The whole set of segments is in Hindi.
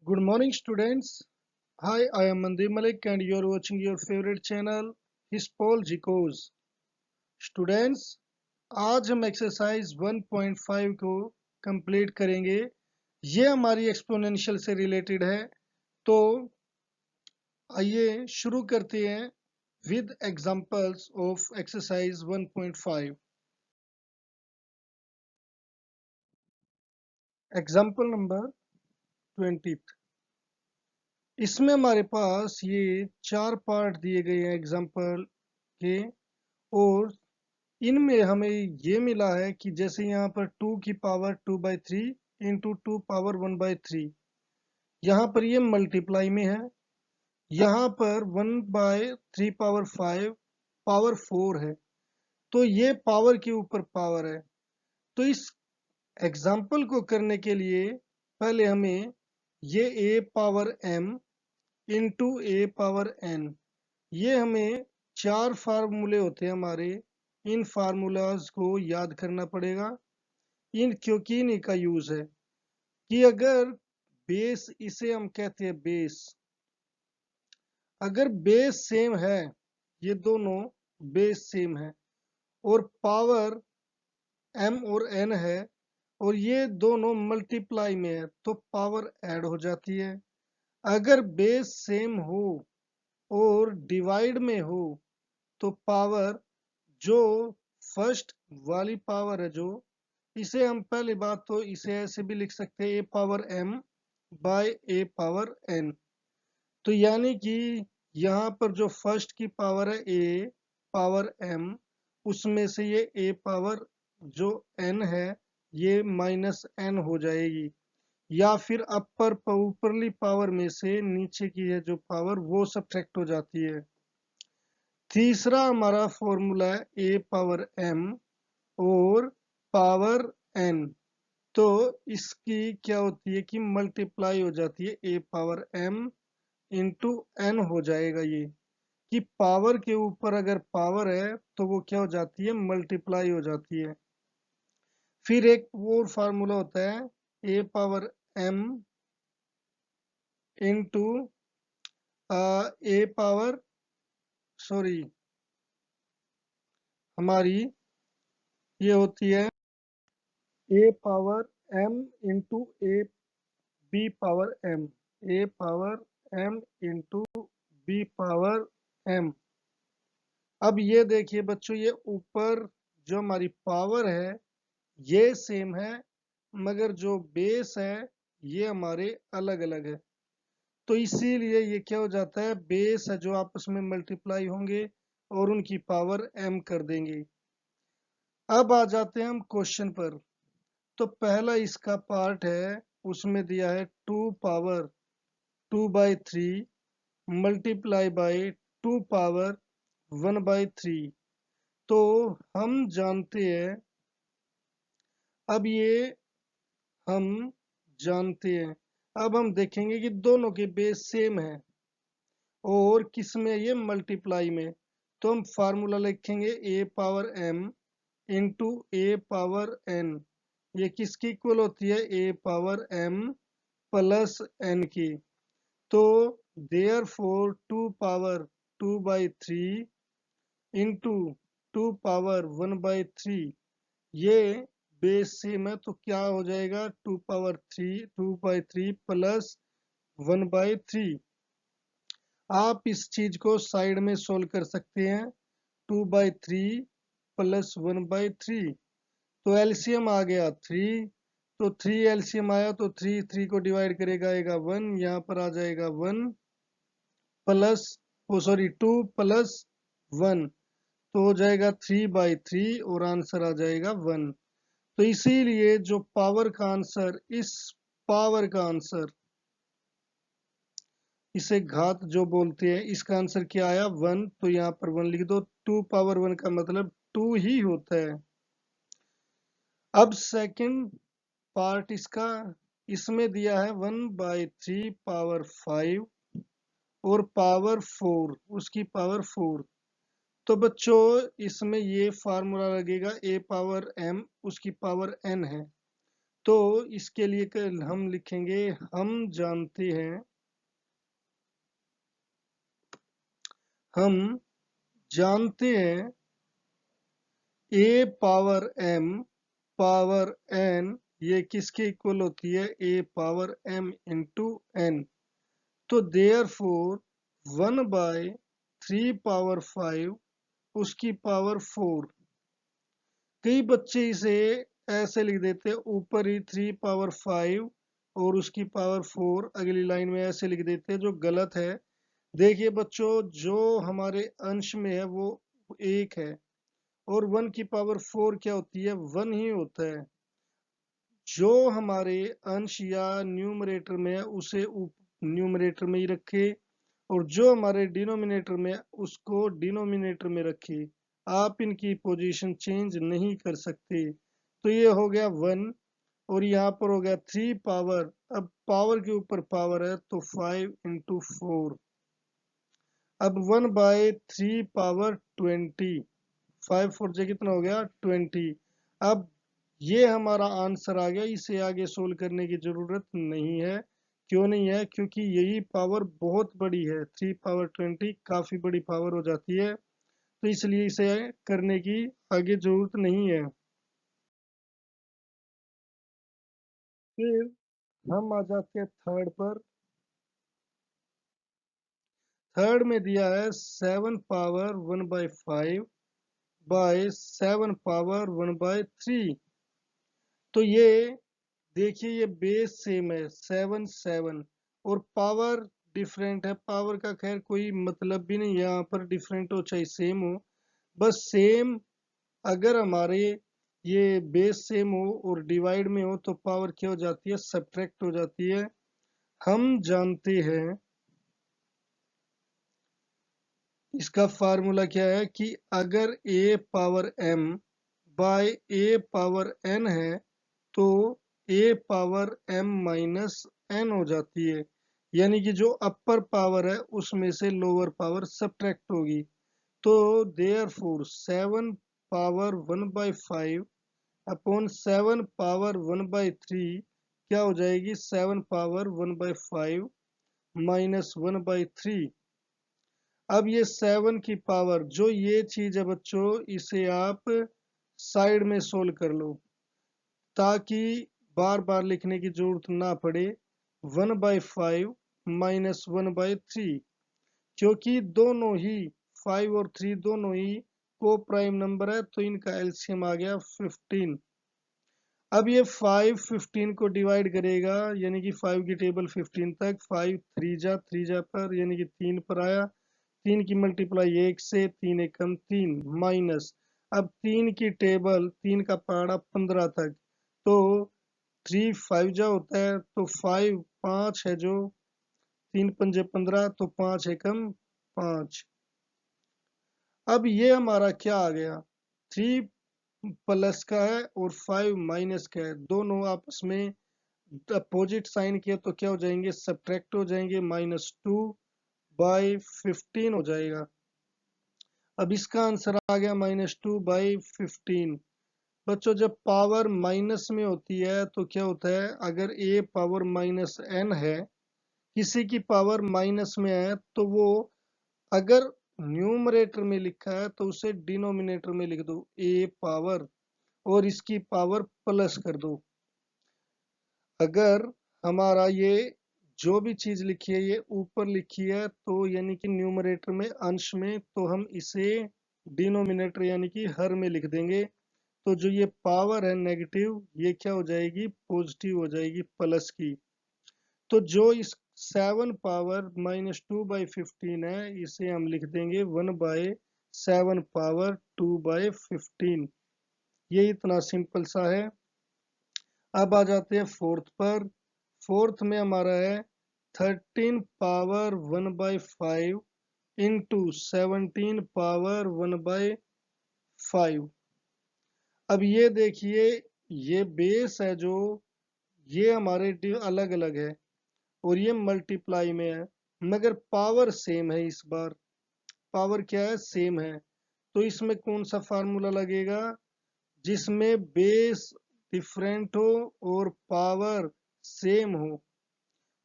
Good morning, students. Hi, I am Mandir Malik, and you are watching your favorite channel, Hispology Course. Students, आज हम एक्सरसाइज 1.5 को कंप्लीट करेंगे। ये हमारी एक्सपोनेंशियल से रिलेटेड है। तो आइए शुरू करते हैं with examples of exercise 1.5। Example number 20। इसमें हमारे पास ये 4 पार्ट दिए गए हैं एग्जांपल के, और इनमें हमें ये मिला है कि जैसे यहाँ पर 2 की पावर 2/3 इंटू 2 पावर 1/3, यहाँ पर ये मल्टीप्लाई में है। यहाँ पर 1/3 पावर 5 पावर 4 है, तो ये पावर के ऊपर पावर है। तो इस एग्जाम्पल को करने के लिए पहले हमें ये a power m into a power n, ये हमें 4 फार्मूले होते हैं हमारे, इन फार्मूलाज को याद करना पड़ेगा। क्योंकि इन्हीं का यूज है कि अगर बेस, इसे हम कहते हैं बेस, अगर बेस सेम है, ये दोनों बेस सेम है, और पावर m और n है, और ये दोनों मल्टीप्लाई में है, तो पावर ऐड हो जाती है। अगर बेस सेम हो और डिवाइड में हो, तो पावर जो फर्स्ट वाली पावर है, जो इसे हम पहली बात तो इसे ऐसे भी लिख सकते हैं a power m bye a power n। तो यानी कि यहाँ पर जो फर्स्ट की पावर है a पावर m, उसमें से ये a पावर जो n है ये माइनस n हो जाएगी, या फिर ऊपरली पावर में से नीचे की है जो पावर वो सब्ट्रैक्ट हो जाती है। तीसरा हमारा फॉर्मूला है a पावर m और पावर n, तो इसकी क्या होती है कि मल्टीप्लाई हो जाती है a power m into n हो जाएगा। ये कि पावर के ऊपर अगर पावर है तो वो क्या हो जाती है, मल्टीप्लाई हो जाती है। फिर एक और फार्मूला होता है a power m into a power, sorry, हमारी ये होती है a power m into a b power m, a power m into b power m। अब ये देखिए बच्चों, ये ऊपर जो हमारी पावर है ये सेम है, मगर जो बेस है ये हमारे अलग अलग है। तो इसीलिए ये क्या हो जाता है, बेस है जो आपस में मल्टीप्लाई होंगे और उनकी पावर m कर देंगे। अब आ जाते हैं हम क्वेश्चन पर। तो पहला इसका पार्ट है, उसमें दिया है 2 पावर 2/3 मल्टीप्लाई बाय 2 पावर 1/3। तो हम जानते हैं, अब ये हम जानते हैं, अब हम देखेंगे कि दोनों के बेस सेम है और किस में, ये मल्टीप्लाई में। तो हम फार्मूला लिखेंगे a power m into a power n, ये किसकी इक्वल होती है, a power m plus n की। तो therefore 2 power 2/3 into 2 power 1/3, ये बेस सेम है, तो क्या हो जाएगा 2/3 प्लस 1/3। आप इस चीज को साइड में सोल्व कर सकते हैं, 2/3 प्लस 1/3, तो एलसीएम आ गया 3। तो 3 एलसीएम आया तो 3 को डिवाइड करेगा आएगा 1, यहाँ पर आ जाएगा 1 प्लस, ओ सॉरी 2 प्लस 1, तो हो जाएगा 3/3 और आंसर आ जाएगा 1। तो इसीलिए जो पावर का आंसर, इस पावर का आंसर, इसे घात जो बोलते हैं, इसका आंसर क्या आया 1, तो यहाँ पर 1 लिख दो। 2 पावर 1 का मतलब 2 ही होता है। अब सेकंड पार्ट इसका, इसमें दिया है 1/3 पावर 5 और पावर 4, उसकी पावर 4। तो बच्चों इसमें ये फार्मूला लगेगा a पावर m, उसकी पावर n है, तो इसके लिए हम लिखेंगे हम जानते हैं a power m power n ये किसके इक्वल होती है a power m into n। तो देयर फोर 1/3 पावर 5 उसकी पावर 4। कई बच्चे इसे ऐसे लिख देते हैं ऊपर ही 3 पावर 5 और उसकी पावर 4 अगली लाइन में ऐसे लिख देते हैं, जो गलत है। देखिए बच्चों, जो हमारे अंश में है वो 1 है और 1 की पावर 4 क्या होती है, 1 ही होता है। जो हमारे अंश या न्यूमरेटर में है उसे न्यूमरेटर में ही रखे और जो हमारे डिनोमिनेटर में है उसको डिनोमिनेटर में रखे। आप इनकी पोजीशन चेंज नहीं कर सकते। तो ये हो गया 1 और यहाँ पर हो गया 3 पावर। अब पावर के ऊपर पावर है तो 5 इंटू 4। अब 1/3 पावर 20। 5 4 से कितना हो गया 20। अब ये हमारा आंसर आ गया, इसे आगे सोल्व करने की जरूरत नहीं है। क्यों नहीं है? क्योंकि यही पावर बहुत बड़ी है, 3 पावर 20 काफी बड़ी पावर हो जाती है, तो इसलिए इसे करने की आगे जरूरत नहीं है। फिर हम आ जाते हैं थर्ड पर। थर्ड में दिया है 7 पावर 1/5 बाय 7 पावर 1/3। तो ये देखिए ये बेस सेम है 7 7 और पावर डिफरेंट है। पावर का खैर कोई मतलब भी नहीं, यहाँ पर डिफरेंट हो चाहे सेम हो, बस सेम। अगर हमारे ये बेस सेम हो और डिवाइड में हो तो पावर क्या हो जाती है, सब्ट्रैक्ट हो जाती है। हम जानते हैं इसका फार्मूला क्या है कि अगर a power m bye a power n है तो a power m minus n हो जाती है, यानी कि जो अपर पावर है उसमें से लोअर पावर सब्ट्रैक्ट होगी। तो therefore 7 power 1/5 upon 7 power 1/3 क्या हो जाएगी, 7 पावर 1/5 माइनस 1/3। अब ये 7 की पावर, जो ये चीज है बच्चों, इसे आप साइड में सोल्व कर लो ताकि बार बार लिखने की जरूरत ना पड़े। 1/5 माइनस 1/3, क्योंकि दोनों ही 5 और 3 दोनों ही को प्राइम नंबर है तो इनका एलसीएम आ गया 15। अब ये 5 15 को डिवाइड करेगा, यानी कि 5 की टेबल 15 तक। 5 3 जा पर यानी कि 3 पर आया। 3 की मल्टीप्लाई 1 से, 3 एकम 3 माइनस। अब 3 की टेबल 3 का पहाड़ा 15 तक, तो 3 5 जा होता है तो 5 5 है, जो 3 पंजे 15 तो 5 एकम 5। अब ये हमारा क्या आ गया, 3 प्लस का है और 5 माइनस का है, दोनों आपस में अपोजिट साइन किया तो क्या हो जाएंगे, सब्ट्रैक्ट हो जाएंगे। -2/15 हो जाएगा। अब इसका आंसर आ गया -2/15। बच्चों जब पावर माइनस में होती है तो क्या होता है, अगर a पावर माइनस n है, किसी की पावर माइनस में है, तो वो अगर न्यूमरेटर में लिखा है तो उसे डिनोमिनेटर में लिख दो a पावर और इसकी पावर प्लस कर दो। अगर हमारा ये जो भी चीज लिखी है ये ऊपर लिखी है तो यानी कि न्यूमरेटर में अंश में, तो हम इसे डिनोमिनेटर यानी कि हर में लिख देंगे। तो जो ये पावर है नेगेटिव, ये क्या हो जाएगी, पॉजिटिव हो जाएगी, प्लस की। तो जो इस 7 पावर -2/15 है, इसे हम लिख देंगे 1/7 पावर 2/15। ये इतना सिंपल सा है। अब आ जाते हैं फोर्थ पर। फोर्थ में हमारा है 13 पावर 1/5 इंटू 17 पावर 1/5। अब ये देखिए, ये बेस है जो, ये हमारे अलग अलग है और ये मल्टीप्लाई में है, मगर पावर सेम है। इस बार पावर क्या है, सेम है। तो इसमें कौन सा फार्मूला लगेगा, जिसमें बेस डिफरेंट हो और पावर सेम हो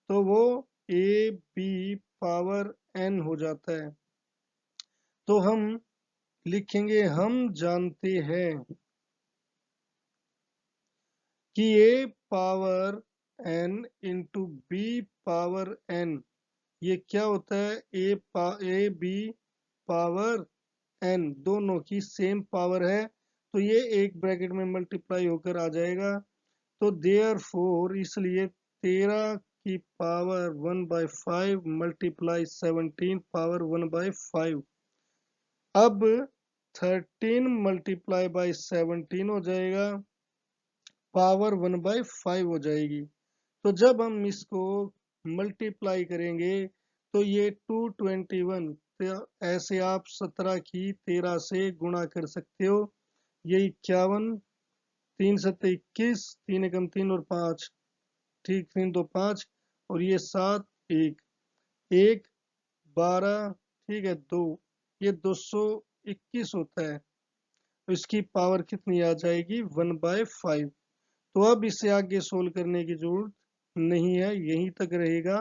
तो वो ए बी पावर एन हो जाता है। तो हम लिखेंगे हम जानते हैं कि a power n into b power n ये क्या होता है, ए बी पावर एन दोनों की सेम पावर है तो ये एक ब्रैकेट में मल्टीप्लाई होकर आ जाएगा। तो देयर फोर इसलिए 13 की पावर 1/5 मल्टीप्लाई 17 पावर 1/5। अब 13 मल्टीप्लाई बाई 17 हो जाएगा, पावर 1/5 हो जाएगी। तो जब हम इसको मल्टीप्लाई करेंगे तो ये 221, तो ऐसे आप 17 की 13 से गुणा कर सकते हो। ये 51, 3 7 21, 3 एकम 3 और 5, ठीक 3 2 5 और ये 7 1 1 12, ठीक है 2, ये 221 होता है। तो इसकी पावर कितनी आ जाएगी 1/5। तो अब इसे आगे सोल्व करने की जरूरत नहीं है, यहीं तक रहेगा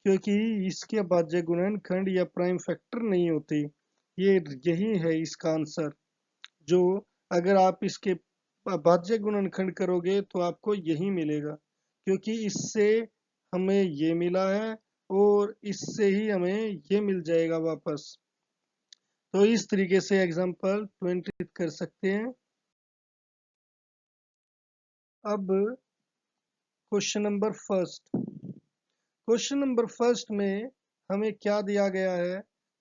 क्योंकि इसके भाज्य गुणनखंड या प्राइम फैक्टर नहीं होते। ये यही है इसका आंसर। जो अगर आप इसके भाज्य गुणनखंड करोगे तो आपको यही मिलेगा क्योंकि इससे हमें ये मिला है और इससे ही हमें ये मिल जाएगा वापस। तो इस तरीके से एग्जाम्पल 20 कर सकते हैं। अब question number first, question number first में हमें क्या दिया गया है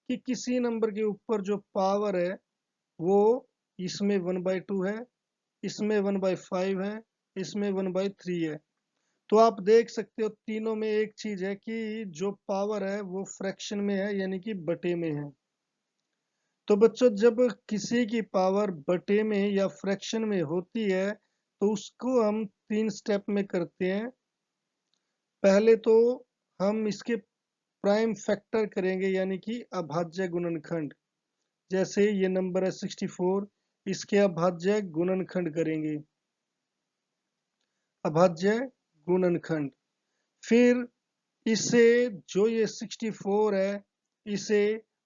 कि किसी नंबर के ऊपर जो पावर है वो इसमें 1/2 है, इसमें 1/5 है, इसमें 1/3 है। तो आप देख सकते हो तीनों में एक चीज है कि जो पावर है वो फ्रैक्शन में है यानी कि बटे में है। तो बच्चों जब किसी की पावर बटे में या फ्रैक्शन में होती है तो उसको हम 3 स्टेप में करते हैं। पहले तो हम इसके प्राइम फैक्टर करेंगे यानी कि अभाज्य गुणनखंड। जैसे ये नंबर है 64, इसके अभाज्य गुणनखंड करेंगे, अभाज्य गुणनखंड। फिर इसे जो ये 64 है इसे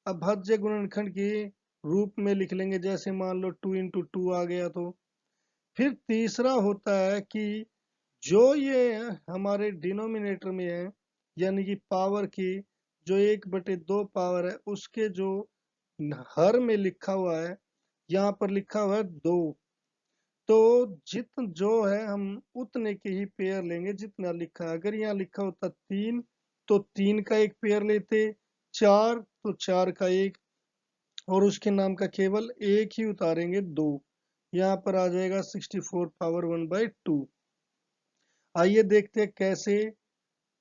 अभाज्य गुणनखंड के रूप में लिख लेंगे, जैसे मान लो 2 इंटू 2 आ गया। तो फिर तीसरा होता है कि जो ये हमारे डिनोमिनेटर में है यानी कि पावर की जो 1/2 पावर है उसके जो हर में लिखा हुआ है, यहाँ पर लिखा हुआ है 2। तो जो है हम उतने के ही पेयर लेंगे जितना लिखा है। अगर यहाँ लिखा होता 3 तो 3 का एक पेयर लेते, 4 तो 4 का एक, और उसके नाम का केवल एक ही उतारेंगे 2। यहाँ पर आ जाएगा 64 पावर 1/2। आइए देखते हैं कैसे।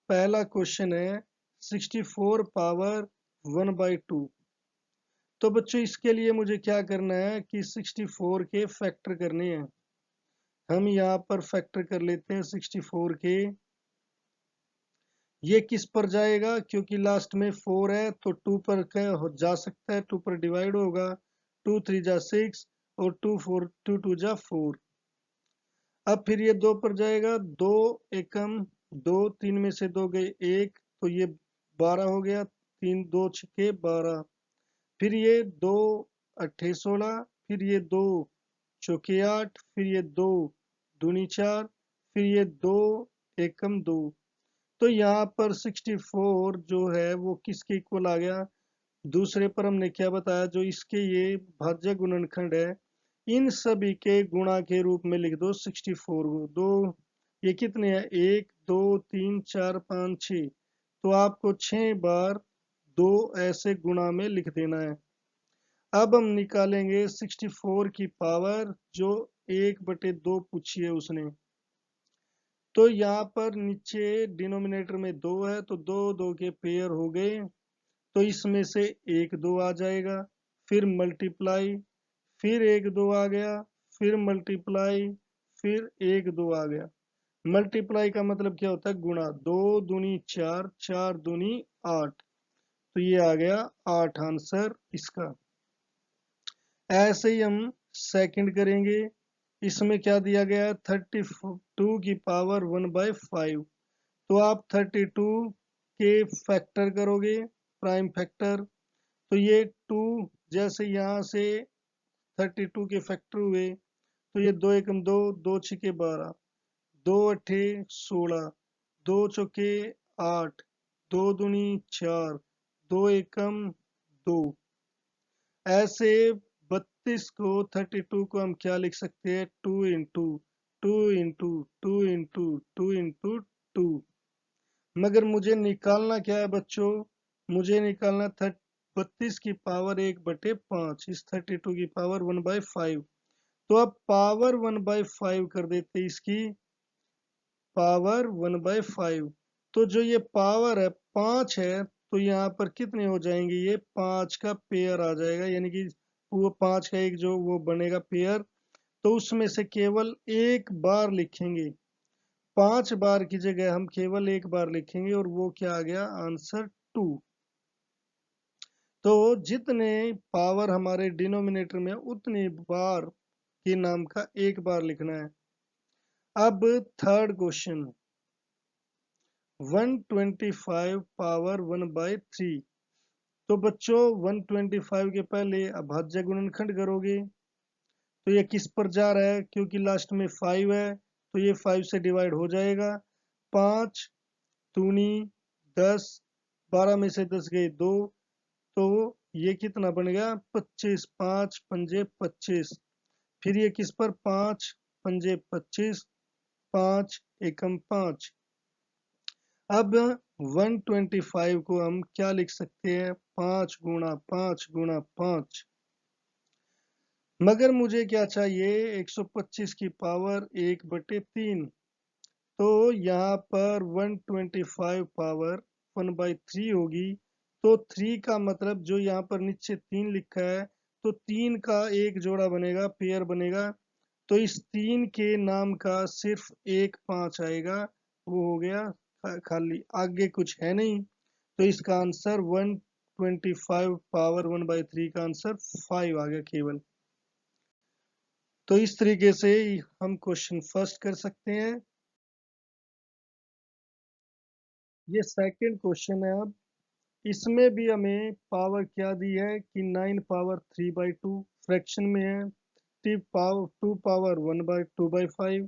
पहला क्वेश्चन है 64 पावर 1/2। तो बच्चों इसके लिए मुझे क्या करना है कि 64 के फैक्टर करने हैं। हम यहाँ पर फैक्टर कर लेते हैं 64 के। ये किस पर जाएगा क्योंकि लास्ट में 4 है तो 2 पर जा सकता है, 2 पर डिवाइड होगा। 2 3 जा 6 और 2 2 जा 4। अब फिर ये 2 पर जाएगा, 2 एकम 2, 3 में से 2 गए 1 तो ये 12 हो गया, 3 2 छके 12। फिर ये 2 अट्ठे 16, फिर ये 2 चौके 8, फिर ये 2 दूनी 4, फिर ये 2 एकम 2। तो यहाँ पर 64 जो है वो किसके इक्वल आ गया। दूसरे पर हमने क्या बताया, जो इसके ये भाज्य गुणनखंड है इन सभी के गुणा के रूप में लिख दो 64 को। दो ये कितने हैं 1 2 3 4 5 6, तो आपको 6 बार 2 ऐसे गुणा में लिख देना है। अब हम निकालेंगे 64 की पावर जो 1/2 पूछी है उसने। तो यहाँ पर नीचे डिनोमिनेटर में 2 है तो 2 2 के पेयर हो गए, तो इसमें से 1 2 आ जाएगा। फिर मल्टीप्लाई, फिर 1 2 आ गया, फिर मल्टीप्लाई, फिर 1 2 आ गया। मल्टीप्लाई का मतलब क्या होता है गुणा, 2 दूनी 4, 4 दूनी 8, तो ये आ गया 8 आंसर इसका। ऐसे ही हम सेकंड करेंगे। इसमें क्या दिया गया है 32 की पावर 1/5। तो आप 32 के फैक्टर करोगे, प्राइम फैक्टर, तो ये 2 जैसे यहाँ से 32 के फैक्टर हुए तो ये 2 एकम 2, 2 छिके 12, 2 अठे 16, 2 चौके 8, 2 दूनी 4, 2 एकम 2। ऐसे 32 को 32 को हम क्या लिख सकते हैं 2 इंटू 2 इंटू 2 इंटू 2 इंटू 2। मगर मुझे निकालना क्या है बच्चों, मुझे निकालना 32 की पावर 1/5, इस 32 की पावर 1/5। तो अब पावर 1/5 कर देते इसकी पावर 1/5। तो जो ये पावर है 5 है, तो यहाँ पर कितने हो जाएंगे, ये 5 का पेयर आ जाएगा, यानी कि वो 5 का एक जो वो बनेगा पेयर। तो उसमें से केवल एक बार लिखेंगे, 5 बार की जगह हम केवल एक बार लिखेंगे, और वो क्या आ गया आंसर 2। तो जितने पावर हमारे डिनोमिनेटर में उतनी बार के नाम का एक बार लिखना है। अब थर्ड क्वेश्चन, 125 पावर 1/3। तो बच्चों 125 के पहले अभाज्य गुणनखंड करोगे, तो ये किस पर जा रहा है, क्योंकि लास्ट में 5 है, तो ये 5 से डिवाइड हो जाएगा। 5 दूनी 10, 12 में से 10 गए 2, तो ये कितना बन गया 25, 5 पंजे 25। फिर ये किस पर 5 पंजे 25, 5 एकम 5। अब 125 को हम क्या लिख सकते हैं 5 गुणा 5 गुणा 5। मगर मुझे क्या चाहिए 125 की पावर 1/3। तो यहाँ पर 125 पावर 1/3 होगी। तो 3 का मतलब जो यहाँ पर नीचे 3 लिखा है, तो 3 का एक जोड़ा बनेगा, पेयर बनेगा। तो इस 3 के नाम का सिर्फ एक 5 आएगा, वो हो गया खाली, आगे कुछ है नहीं। तो इसका आंसर 125 पावर 1/3 का आंसर 5 आ गया केवल। तो इस तरीके से हम क्वेश्चन फर्स्ट कर सकते हैं। ये सेकंड क्वेश्चन है। अब इसमें भी हमें पावर क्या दी है कि 9 पावर 3/2 फ्रैक्शन में है, 2 पावर 1/2/5,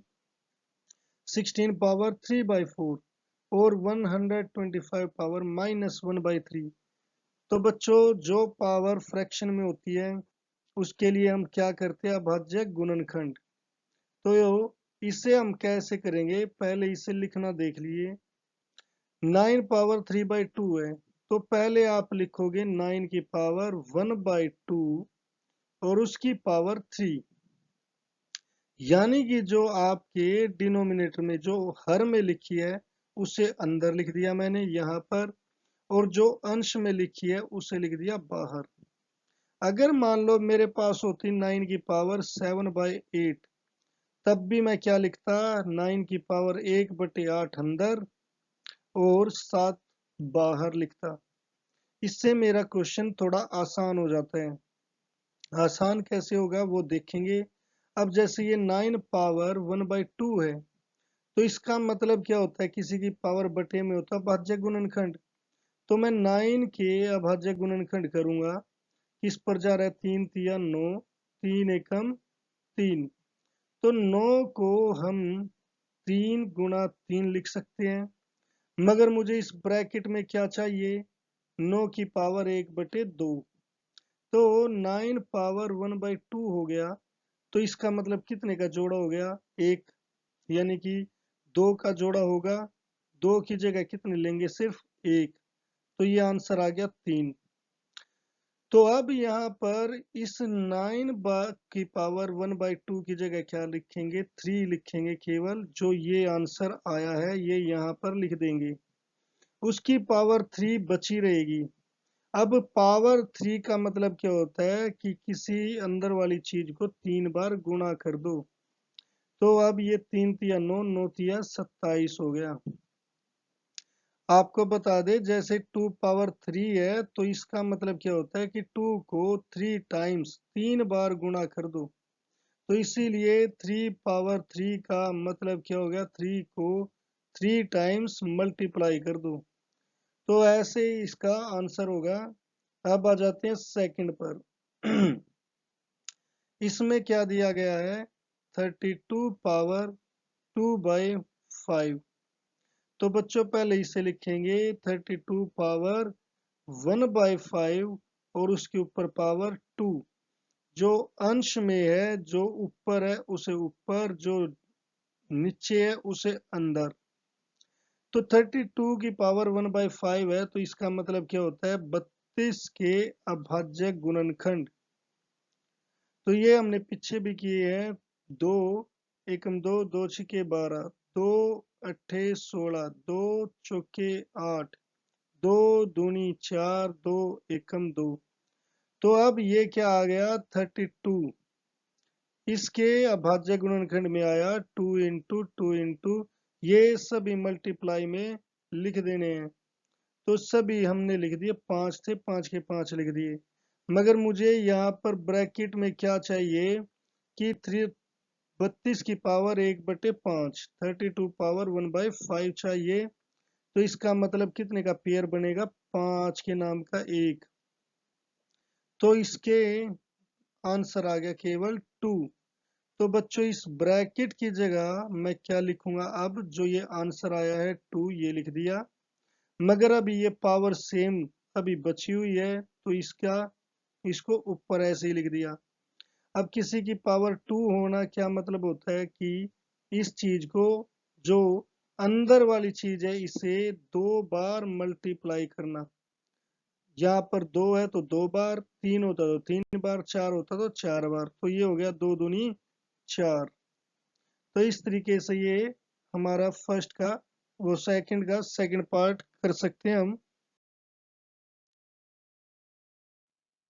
16 पावर 3/4 और 125 पावर -1/3। तो बच्चों जो पावर फ्रैक्शन में होती है उसके लिए हम क्या करते हैं अभाज्य गुणनखंड। तो इसे हम कैसे करेंगे, पहले इसे लिखना देख लिए। 9 पावर 3/2 है, तो पहले आप लिखोगे 9 की पावर 1/2 और उसकी पावर 3, यानी कि जो आपके डिनोमिनेटर में जो हर में लिखी है उसे अंदर लिख दिया मैंने यहाँ पर, और जो अंश में लिखी है उसे लिख दिया बाहर। अगर मान लो मेरे पास होती 9 की पावर 7/8, तब भी मैं क्या लिखता 9 की पावर 1/8 अंदर और 7 बाहर लिखता। इससे मेरा क्वेश्चन थोड़ा आसान हो जाता है। आसान कैसे होगा वो देखेंगे। अब जैसे ये 9 पावर 1/2 है, तो इसका मतलब क्या होता है, किसी की पावर बटे में होता है अभाज्य गुणनखंड। तो मैं 9 के अभाज्य गुणनखंड करूंगा, किस पर जा रहा है 3 तिया 9, 3 एकम 3। तो 9 को हम 3 गुणा 3 लिख सकते हैं। मगर मुझे इस ब्रैकेट में क्या चाहिए 9 की पावर 1/2। तो 9 पावर 1/2 हो गया, तो इसका मतलब कितने का जोड़ा हो गया एक, यानी कि 2 का जोड़ा होगा। 2 की जगह कितने लेंगे सिर्फ एक, तो ये आंसर आ गया 3। तो अब यहाँ पर इस 9 की पावर 1/2 की जगह क्या लिखेंगे 3 लिखेंगे केवल, जो ये आंसर आया है ये यहाँ पर लिख देंगे, उसकी पावर 3 बची रहेगी। अब पावर 3 का मतलब क्या होता है कि किसी अंदर वाली चीज को 3 बार गुणा कर दो। तो अब ये 3 तिया 9, 9 तिया 27 हो गया। आपको बता दे जैसे 2 पावर 3 है, तो इसका मतलब क्या होता है कि 2 को 3 टाइम्स 3 बार गुणा कर दो। तो इसीलिए 3 पावर 3 का मतलब क्या हो गया, 3 को 3 टाइम्स मल्टीप्लाई कर दो। तो ऐसे ही इसका आंसर होगा। अब आ जाते हैं सेकंड पर। इसमें क्या दिया गया है, 32 पावर 2/5। तो बच्चों पहले इसे लिखेंगे 32 पावर 1/5 और उसके ऊपर पावर 2। जो अंश में है, जो ऊपर है उसे ऊपर, जो नीचे है उसे अंदर। तो 32 की पावर 1/5 है, तो इसका मतलब क्या होता है, 32 के अभाज्य गुणनखंड। तो ये हमने पीछे भी किए हैं। दो एकम दो, दो छिके 12, दो अट्ठे 16, दो चौके 8, दो दूनी 4, दो एकम 2। तो अब ये क्या आ गया, 32। इसके अभाज्य गुणनखंड में आया 2 ये सभी मल्टीप्लाई में लिख देने हैं। तो सभी हमने लिख दिए, 5 थे, 5 के 5 लिख दिए। मगर मुझे यहाँ पर ब्रैकेट में क्या चाहिए कि 32 की पावर 1/5, 32 पावर 1/5 चाहिए। तो इसका मतलब कितने का पेयर बनेगा, 5 के नाम का 1। तो इसके आंसर आ गया केवल 2। तो बच्चों इस ब्रैकेट की जगह मैं क्या लिखूंगा, अब जो ये आंसर आया है 2 ये लिख दिया। मगर अभी ये पावर सेम अभी बची हुई है, तो इसको ऊपर ऐसे ही लिख दिया। अब किसी की पावर 2 होना क्या मतलब होता है कि इस चीज को, जो अंदर वाली चीज है, इसे 2 बार मल्टीप्लाई करना। यहाँ पर 2 है तो 2 बार, 3 होता तो 3 बार, 4 होता तो 4 बार। तो ये हो गया 2 दूनी 4। तो इस तरीके से ये हमारा फर्स्ट का, वो सेकंड का सेकंड पार्ट कर सकते हैं हम।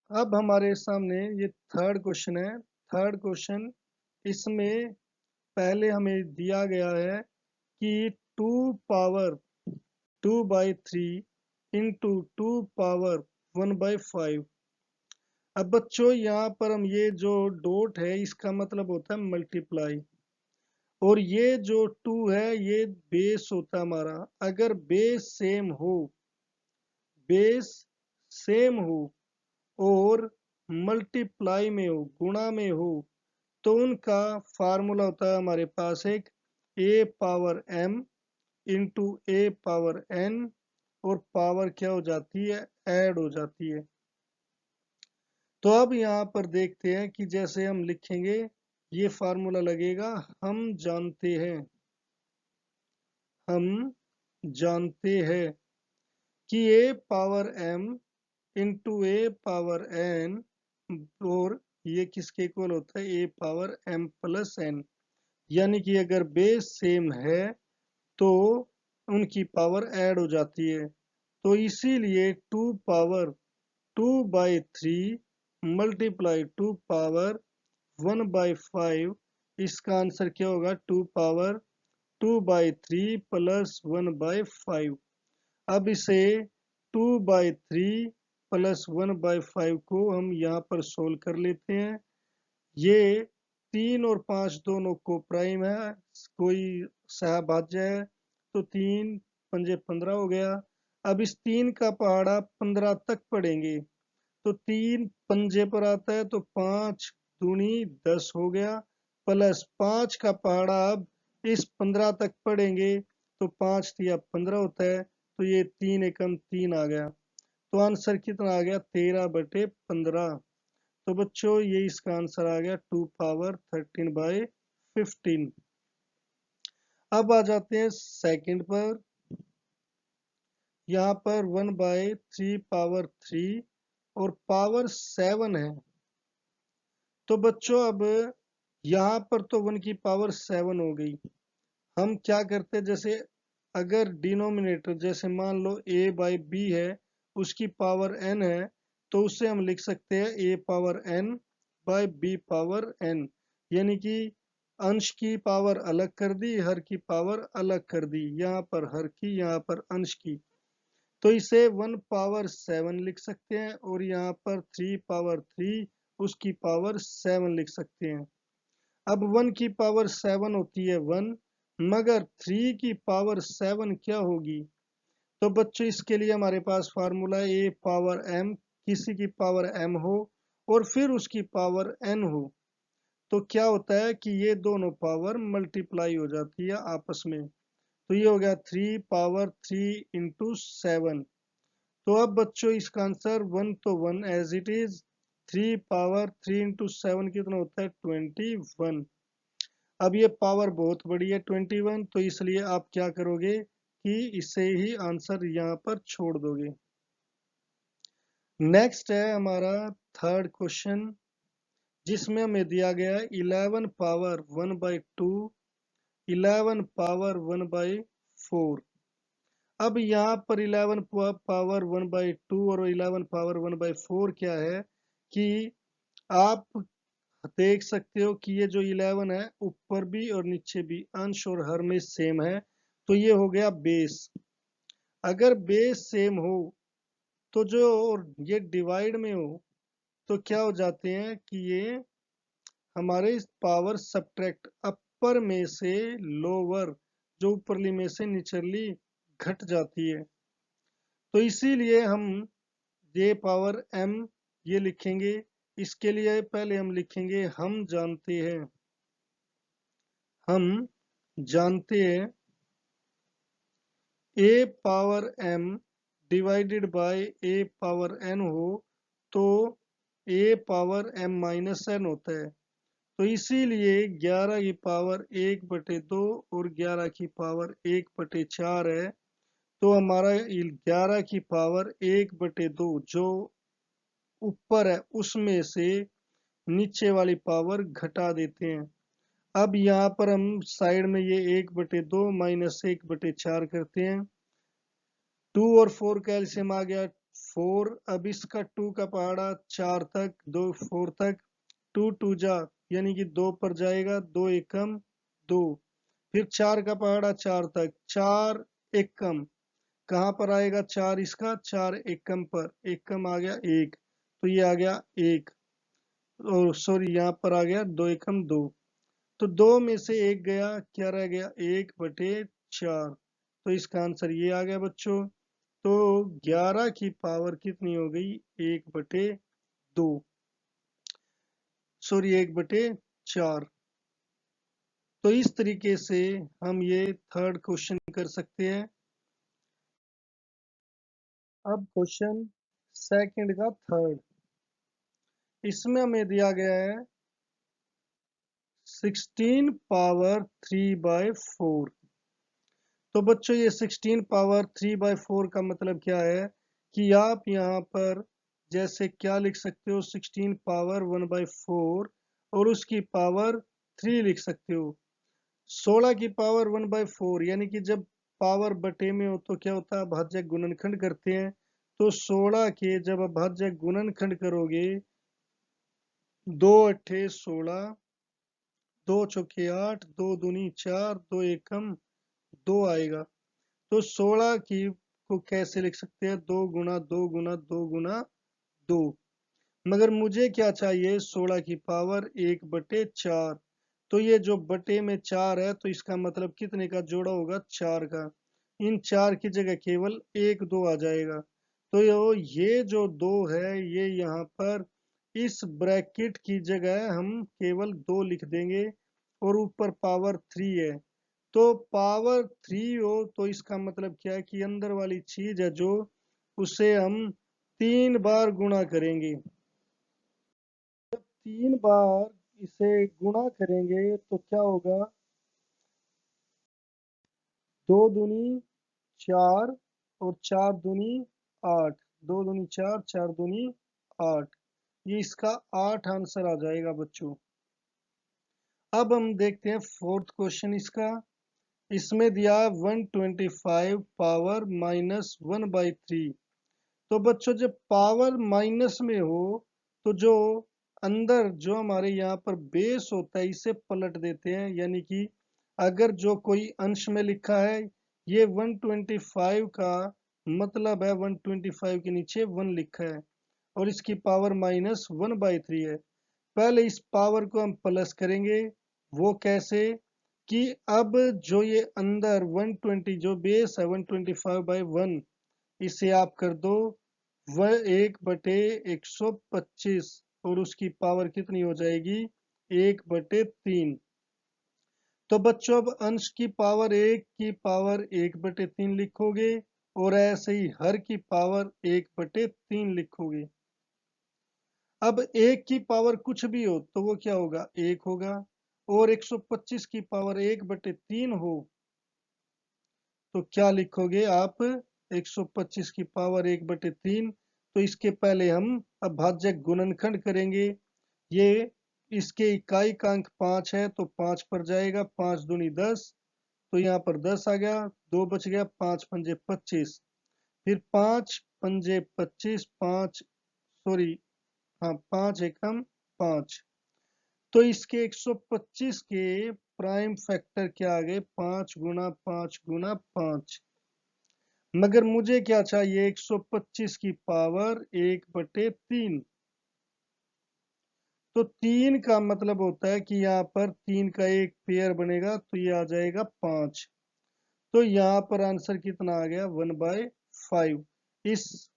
अब हमारे सामने ये थर्ड क्वेश्चन है। थर्ड क्वेश्चन, इसमें पहले हमें दिया गया है कि 2 पावर 2/3 इंटू 2 पावर 1/5। अब बच्चों यहाँ पर हम, ये जो डॉट है इसका मतलब होता है मल्टीप्लाई, और ये जो 2 है ये बेस होता है हमारा। अगर बेस सेम हो और मल्टीप्लाई में हो, गुणा में हो, तो उनका फार्मूला होता है हमारे पास एक a⁻m इंटू a⁻n, और पावर क्या हो जाती है, ऐड हो जाती है। तो अब यहाँ पर देखते हैं कि जैसे हम लिखेंगे ये फार्मूला लगेगा। हम जानते हैं कि a⁻m इंटू a⁻n, और ये किसके इक्वल होता है, a⁻m+n। यानी कि अगर बेस सेम है तो उनकी पावर ऐड हो जाती है। तो इसीलिए 2 पावर 2/3 मल्टीप्लाई 2 पावर 1/5, इसका आंसर क्या होगा, 2 पावर 2/3 प्लस 1/5। अब इसे 2/3 प्लस 1/5 को हम यहाँ पर सोल्व कर लेते हैं। ये 3 और 5 दोनों को प्राइम है, कोई सहभाज्य है, तो 3 पंजे 15 हो गया। अब इस 3 का पहाड़ा 15 तक पढ़ेंगे, तो 3 पंजे पर आता है, तो 5 दूनी 10 हो गया, प्लस 5 का पहाड़ा अब इस 15 तक पढ़ेंगे, तो 5 तिया 15 होता है, तो ये 3 एकम 3 आ गया। तो आंसर कितना आ गया, 13/15। तो बच्चों ये इसका आंसर आ गया 2 पावर 13/15। अब आ जाते हैं सेकंड पर। यहाँ पर 1/3 पावर 3 और पावर 7 है। तो बच्चों अब यहाँ पर तो 1 की पावर 7 हो गई। हम क्या करते, जैसे अगर डिनोमिनेटर, जैसे मान लो a/b है, उसकी पावर n है, तो उससे हम लिख सकते हैं a⁻n/b⁻n। यानी कि अंश की पावर अलग कर दी, हर की पावर अलग कर दी, यहाँ पर हर की, यहाँ पर अंश की। तो इसे 1 पावर 7 लिख सकते हैं, और यहाँ पर 3 पावर 3 उसकी पावर 7 लिख सकते हैं। अब 1 की पावर 7 होती है 1, मगर 3 की पावर 7 क्या होगी? तो बच्चों इसके लिए हमारे पास फार्मूला है ए पावर m, किसी की पावर m हो और फिर उसकी पावर n हो, तो क्या होता है कि ये दोनों पावर मल्टीप्लाई हो जाती है आपस में। तो ये हो गया 3 पावर 3 इंटू 7। तो अब बच्चों इसका आंसर 1 तो 1 as it is, 3 power 3 into 7 कितना होता है 21। अब ये पावर बहुत बड़ी है 21, तो इसलिए आप क्या करोगे कि इसे ही आंसर यहाँ पर छोड़ दोगे। नेक्स्ट है हमारा थर्ड क्वेश्चन, जिसमें हमें दिया गया है 11 पावर 1/2, 11 पावर 1/4। अब यहाँ पर 11 पावर 1/2 और 11 पावर 1/4 क्या है कि आप देख सकते हो कि ये जो 11 है ऊपर भी और नीचे भी अंश और हर में सेम है, तो ये हो गया बेस। अगर बेस सेम हो तो जो और ये डिवाइड में हो तो क्या हो जाते हैं कि ये हमारे पावर सब्ट्रैक्ट, अपर में से लोअर, जो ऊपरली में से निचली घट जाती है। तो इसीलिए हम ये पावर m ये लिखेंगे। इसके लिए पहले हम लिखेंगे हम जानते हैं a power m divided by a power n हो तो a power m minus n होता है। तो इसीलिए 11 की पावर 1/2 और 11 की पावर 1/4 है। तो हमारा 11 की पावर 1/2 जो ऊपर है उसमें से नीचे वाली पावर घटा देते हैं। अब यहाँ पर हम साइड में ये 1/2 माइनस 1/4 करते हैं। 2 और 4 का एलसीएम आ गया 4। अब इसका 2 का पहाड़ा 4 तक, 2 4 तक, 2 2 जा यानी कि 2 पर जाएगा, 2 एकम 2। फिर 4 का पहाड़ा 4 तक, 4 एकम कहाँ पर आएगा 4, इसका 4 एकम पर, एकम आ गया 1, तो ये आ गया 1। और सॉरी यहाँ पर आ गया 2 एकम 2, तो 2 में से 1 गया, क्या रह गया 1/4। तो इसका आंसर ये आ गया बच्चों। तो 11 की पावर कितनी हो गई 1/2, सॉरी 1/4। तो इस तरीके से हम ये थर्ड क्वेश्चन कर सकते हैं। अब क्वेश्चन सेकंड का थर्ड, इसमें हमें दिया गया है 16 पावर 3/4। तो बच्चों ये 16 पावर 3/4 का मतलब क्या है कि आप यहाँ पर जैसे क्या लिख सकते हो 16 पावर 1/4 और उसकी पावर 3 लिख सकते हो। 16 की पावर 1/4 यानी कि जब पावर बटे में हो तो क्या होता है भाज्य गुणनखंड करते हैं। तो 16 के जब आप भाज्य गुणनखंड करोगे 2 अट्ठे 16, 2 चौके 8, 2 दूनी 4, 2 एकम 2 आएगा। तो 16 की को कैसे लिख सकते हैं 2 गुना 2 गुना 2 गुना 2। मगर मुझे क्या चाहिए 16 की पावर 1/4। तो ये जो बटे में 4 है तो इसका मतलब कितने का जोड़ा होगा 4 का। इन 4 की जगह केवल 1 2 आ जाएगा। तो ये जो 2 है ये यहाँ पर इस ब्रैकेट की जगह हम केवल 2 लिख देंगे और ऊपर पावर 3 है। तो पावर 3 हो तो इसका मतलब क्या है कि अंदर वाली चीज है जो उसे हम 3 बार गुणा करेंगे। जब 3 बार इसे गुणा करेंगे तो क्या होगा 2 दूनी 4 और 4 दूनी 8, 2 दूनी 4, 4 दूनी 8, ये इसका 8 आंसर आ जाएगा बच्चों। अब हम देखते हैं फोर्थ क्वेश्चन इसका। इसमें दिया 125 पावर -1/3। तो बच्चों जब पावर माइनस में हो तो जो अंदर जो हमारे यहाँ पर बेस होता है इसे पलट देते हैं, यानी कि अगर जो कोई अंश में लिखा है ये 125 का मतलब है 125 के नीचे 1 लिखा है और इसकी पावर -1/3 है। पहले इस पावर को हम प्लस करेंगे वो कैसे कि अब जो ये अंदर 120 जो बेस है 125/1, इसे आप कर दो वह 1/125 और उसकी पावर कितनी हो जाएगी 1/3। तो बच्चों अब अंश की पावर 1 की पावर 1/3 लिखोगे और ऐसे ही हर की पावर 1/3 लिखोगे। अब 1 की पावर कुछ भी हो तो वो क्या होगा 1 होगा, और 125 की पावर 1/3 हो तो क्या लिखोगे आप 125 की पावर 1/3। तो इसके पहले हम अभाज्य गुणनखंड करेंगे। ये इसके इकाई का अंक 5 है तो 5 पर जाएगा, 5 दूनी 10, तो यहाँ पर 10 आ गया, 2 बच गया, 5 पंजे 25, फिर 5 पंजे 25, 5 सॉरी हाँ 5 एकम 5। तो इसके 125 के प्राइम फैक्टर क्या आ गए 5 गुना 5 गुना 5। मगर मुझे क्या चाहिए 125 की पावर 1/3। तो 3 का मतलब होता है कि यहाँ पर 3 का एक पेयर बनेगा तो ये आ जाएगा 5। तो यहाँ पर आंसर कितना आ गया 1/5। इस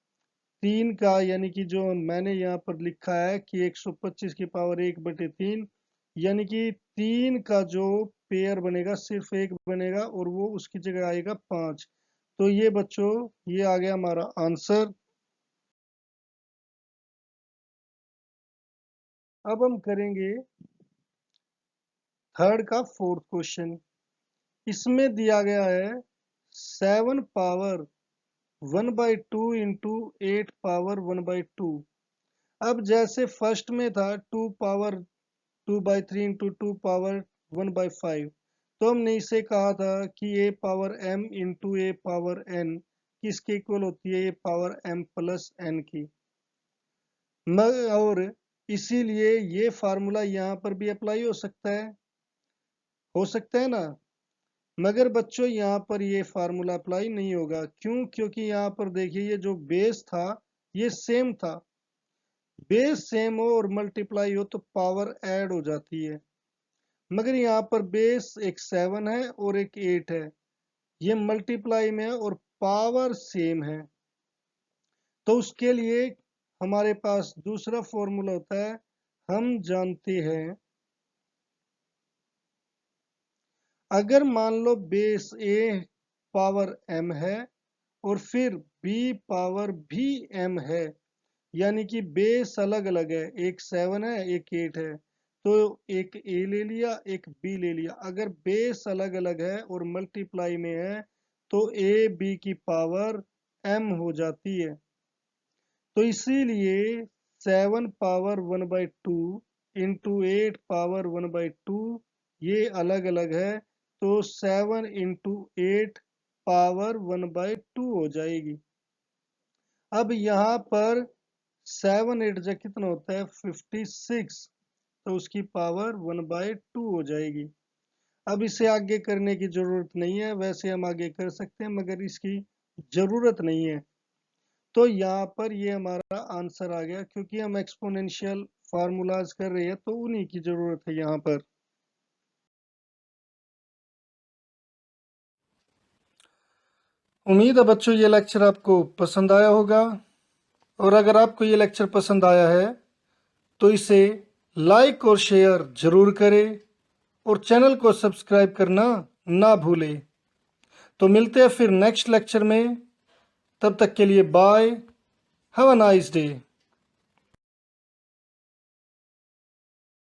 3 का यानी कि जो मैंने यहाँ पर लिखा है कि 125 की पावर 1/3, यानी कि 3 का जो पेयर बनेगा सिर्फ एक बनेगा और वो उसकी जगह आएगा 5। तो ये बच्चों ये आ गया हमारा आंसर। अब हम करेंगे थर्ड का फोर्थ क्वेश्चन। इसमें दिया गया है 7 पावर 1/2 इंटू 8 पावर 1/2। अब जैसे फर्स्ट में था 2 पावर 2/3 इंटू 2 पावर 1/5, तो हमने इसे कहा था कि a power m into a power n किसके इक्वल होती है, a power m plus n की। और इसीलिए ये फार्मूला यहाँ पर भी अप्लाई हो सकता है ना। मगर बच्चों यहाँ पर ये फार्मूला अप्लाई नहीं होगा, क्यों? क्योंकि यहाँ पर देखिए ये जो बेस था ये सेम था। बेस सेम हो और मल्टीप्लाई हो तो पावर ऐड हो जाती है। मगर यहाँ पर बेस एक 7 है और एक 8 है, ये मल्टीप्लाई में है और पावर सेम है। तो उसके लिए हमारे पास दूसरा फॉर्मूला होता है। हम जानते हैं अगर मान लो बेस a पावर m है और फिर b पावर भी m है, यानी कि बेस अलग अलग है, एक 7 है एक 8 है, तो एक a ले लिया एक b ले लिया। अगर बेस अलग अलग है और मल्टीप्लाई में है तो a b की पावर m हो जाती है। तो इसीलिए 7 पावर 1/2 इंटू 8 पावर 1/2 ये अलग अलग है, तो 7 इंटू 8 पावर 1/2 हो जाएगी। अब यहाँ पर 7 8 जा कितना होता है 56, तो उसकी पावर 1/2 हो जाएगी। अब इसे आगे करने की जरूरत नहीं है, वैसे हम आगे कर सकते हैं मगर इसकी जरूरत नहीं है। तो यहाँ पर ये हमारा आंसर आ गया, क्योंकि हम एक्सपोनेंशियल फार्मूलाज कर रहे हैं तो उन्हीं की जरूरत है यहाँ पर। उम्मीद है बच्चों ये लेक्चर आपको पसंद आया होगा, और अगर आपको ये लेक्चर पसंद आया है तो इसे लाइक और शेयर जरूर करें और चैनल को सब्सक्राइब करना ना भूलें। तो मिलते हैं फिर नेक्स्ट लेक्चर में, तब तक के लिए bye, have a nice day.